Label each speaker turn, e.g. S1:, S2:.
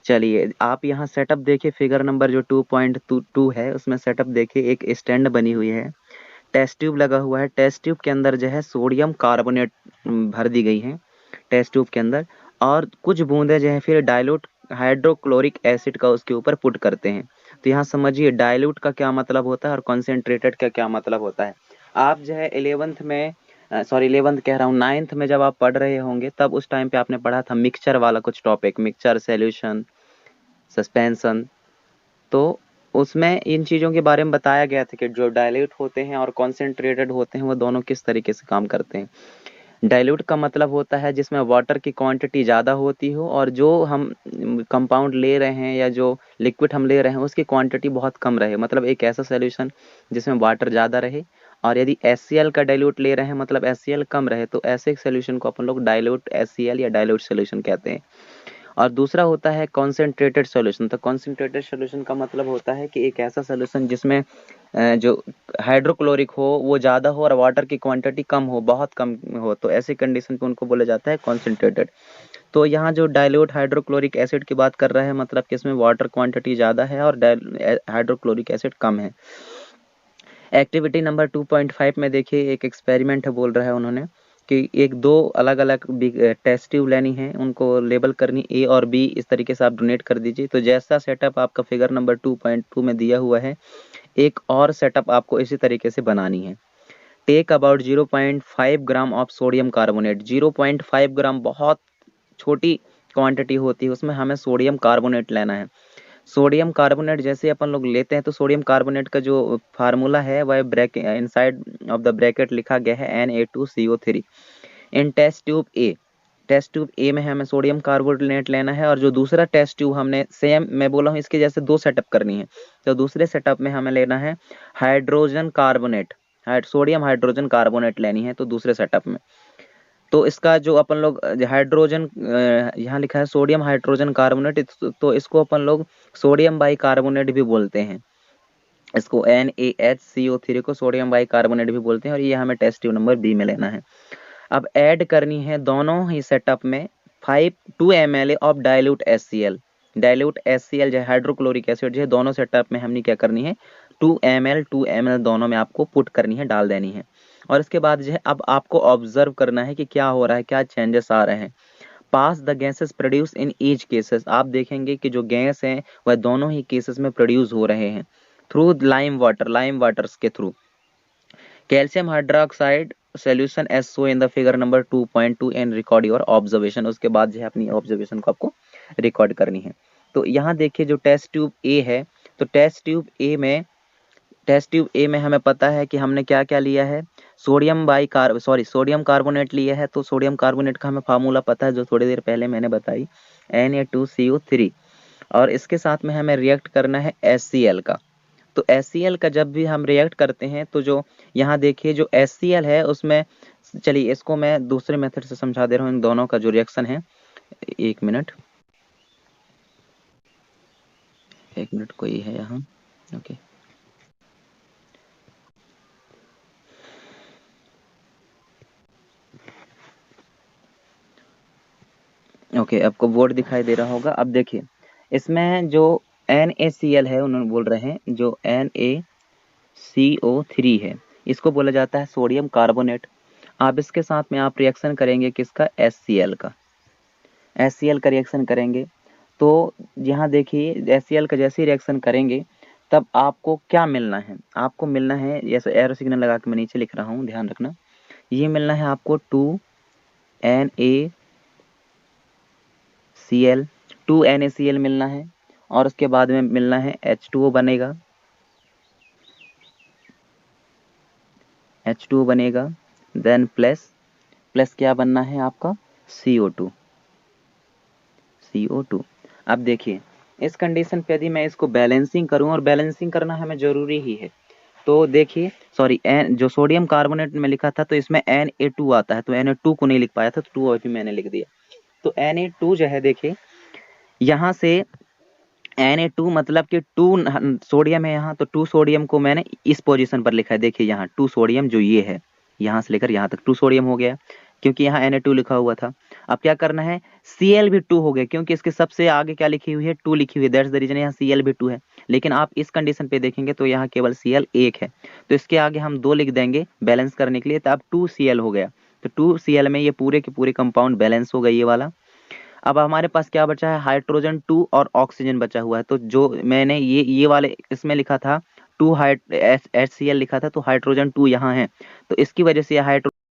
S1: चलिए आप यहाँ सेटअप देखिए, फिगर नंबर जो 2.22 है उसमें सेटअप देखिए, एक स्टैंड बनी हुई है, टेस्ट ट्यूब लगा हुआ है, टेस्ट ट्यूब के अंदर जो है सोडियम कार्बोनेट भर दी गई है टेस्ट ट्यूब के अंदर, और कुछ बूंदे जो है फिर डाइल्यूट हाइड्रोक्लोरिक एसिड का उसके ऊपर पुट करते हैं। तो यहाँ समझिए डाइल्यूट का क्या मतलब होता है और कॉन्सेंट्रेटेड का क्या मतलब होता है। आप जो है 11th में, सॉरी 11th कह रहा हूँ, 9th में जब आप पढ़ रहे होंगे तब उस टाइम पे आपने पढ़ा था मिक्सचर वाला कुछ टॉपिक, मिक्सचर, सॉल्यूशन, सस्पेंशन। तो उसमें इन चीज़ों के बारे में बताया गया था कि जो डाइल्यूट होते हैं और कॉन्सेंट्रेटेड होते हैं वो दोनों किस तरीके से काम करते हैं। डाइल्यूट का मतलब होता है जिसमें वाटर की क्वांटिटी ज़्यादा होती हो, और जो हम कंपाउंड ले रहे हैं या जो लिक्विड हम ले रहे हैं उसकी क्वांटिटी बहुत कम रहे, मतलब एक ऐसा सॉल्यूशन जिसमें वाटर ज़्यादा रहे। और यदि HCl का डाइल्यूट ले रहे हैं मतलब HCl कम रहे, तो ऐसे सॉल्यूशन को अपन लोग डाइल्यूट HCl या डाइल्यूट सॉल्यूशन कहते हैं। और दूसरा होता है कॉन्सेंट्रेटेड सॉल्यूशन। तो कॉन्सेंट्रेटेड सॉल्यूशन का मतलब होता है कि एक ऐसा सॉल्यूशन जिसमें जो हाइड्रोक्लोरिक हो वो ज़्यादा हो और वाटर की क्वांटिटी कम हो, बहुत कम हो, तो ऐसी कंडीशन पे उनको बोला जाता है कॉन्सेंट्रेटेड। तो यहाँ जो डाइल्यूट हाइड्रोक्लोरिक एसिड की बात कर रहा है, मतलब कि इसमें वाटर क्वांटिटी ज़्यादा है और हाइड्रोक्लोरिक एसिड कम है। एक्टिविटी नंबर 2.5 में देखिए एक एक्सपेरिमेंट है, बोल रहा है उन्होंने कि एक दो अलग अलग टेस्ट ट्यूब लेनी है, उनको लेबल करनी A और B, इस तरीके से आप डोनेट कर दीजिए। तो जैसा सेटअप आपका फिगर नंबर 2.2 में दिया हुआ है, एक और सेटअप आपको इसी तरीके से बनानी है। Take about 0.5 gram of sodium carbonate. 0.5 gram बहुत छोटी क्वांटिटी होती है, उसमें हमें सोडियम कार्बोनेट लेना है। सोडियम कार्बोनेट जैसे अपन लोग लेते हैं तो सोडियम कार्बोनेट का जो फार्मूला है वह bracket inside of the bracket लिखा गया है Na2CO3। इन टेस्ट ट्यूब ए में हमें सोडियम कार्बोनेट लेना है, और जो दूसरा टेस्ट ट्यूब हमने सेम मैं बोला हूँ इसके जैसे दो सेटअप करनी है, तो दूसरे सेटअप में हमें लेना है hydrogen carbonate, sodium hydrogen carbonate लेनी है तो दूसरे सेटअप में। तो इसका जो अपन लोग हाइड्रोजन, यहाँ लिखा है सोडियम हाइड्रोजन कार्बोनेट, तो इसको अपन लोग सोडियम बाई कार्बोनेट भी बोलते हैं, इसको NaHCO3 को सोडियम बाई कार्बोनेट भी बोलते हैं, और ये हमें टेस्ट ट्यूब नंबर B में लेना है। अब ऐड करनी है दोनों ही सेटअप में 2 ml of dilute HCl। Dilute HCl जो हाइड्रोक्लोरिक एसिड जो है, दोनों सेटअप में हमने क्या करनी है 2 ml दोनों में आपको पुट करनी है, डाल देनी है। और इसके बाद जो है अब आपको ऑब्जर्व करना है कि क्या हो रहा है, क्या चेंजेस आ रहे हैं। Pass the gases produce in each cases. आप देखेंगे कि जो गैस हैं वह दोनों ही केसेस में प्रोड्यूस हो रहे हैं थ्रू लाइम वाटर्स के through. Calcium hydroxide solution as so in the figure number 2.2 and record your observation. उसके बाद जो है अपनी ऑब्जर्वेशन को आपको रिकॉर्ड करनी है। तो यहाँ देखिए जो टेस्ट ट्यूब ए है, तो टेस्ट ट्यूब ए में हमें पता है कि हमने क्या क्या लिया है, सोडियम कार्बोनेट लिया है। तो सोडियम कार्बोनेट का हमें फार्मूला पता है जो थोड़ी देर पहले मैंने बताई, Na2CO3। और इसके साथ में हमें रिएक्ट करना है HCl का। तो HCl का जब भी हम रिएक्ट करते हैं तो जो यहाँ देखिए जो HCl है उसमें, चलिए इसको मैं दूसरे मेथड से समझा दे रहा हूँ इन दोनों का जो रिएक्शन है। एक मिनट कोई है यहाँ, ओके ओके, आपको बोर्ड दिखाई दे रहा होगा। अब देखिए इसमें जो NaCl है, उन्होंने बोल रहे हैं जो NaCO3 है इसको बोला जाता है सोडियम कार्बोनेट। आप इसके साथ में आप रिएक्शन करेंगे किसका, HCl का, HCl का रिएक्शन करेंगे। तो यहाँ देखिए HCl का जैसे ही रिएक्शन करेंगे तब आपको क्या मिलना है, आपको मिलना है, जैसे एरो सिग्नल लगा के मैं नीचे लिख रहा हूँ, ध्यान रखना, ये मिलना है आपको 2NaCl मिलना है, और उसके बाद में मिलना है H2O बनेगा, H2O बनेगा, देन प्लस क्या बनना है आपका CO2। अब देखिए इस कंडीशन पे यदि मैं इसको बैलेंसिंग करूं, और बैलेंसिंग करना हमें जरूरी ही है, तो देखिए सॉरी एन जो सोडियम कार्बोनेट में लिखा था तो इसमें Na2 आता है, तो Na2 को नहीं लिख पाया था तो 2 अभी मैंने लिख दिया। तो Na2 जो है देखिए यहाँ से Na2 मतलब कि 2 सोडियम है यहाँ, तो 2 सोडियम को मैंने इस पोजीशन पर लिखा है। देखिए यहाँ 2 सोडियम जो ये है, यहाँ से लेकर यहाँ तक 2 सोडियम हो गया क्योंकि यहाँ Na2 लिखा हुआ था। अब क्या करना है, Cl भी 2 हो गए, क्योंकि इसके सबसे आगे क्या लिखी हुई है, 2 लिखी हुई है, दैट्स द रीजन यहाँ Cl भी 2 है। लेकिन आप इस कंडीशन पे देखेंगे तो यहाँ केवल Cl 1 है, तो इसके आगे हम 2 लिख देंगे बैलेंस करने के लिए, तो अब 2Cl हो गया। तो 2Cl में ये पूरे के पूरे कंपाउंड बैलेंस हो गए ये वाला। अब हमारे पास क्या बचा है, हाइड्रोजन 2 और ऑक्सीजन बचा हुआ है। तो जो मैंने ये वाले इसमें लिखा था 2 HCl लिखा था, तो हाइड्रोजन 2 यहाँ है, तो इसकी वजह से ये हाइड्रो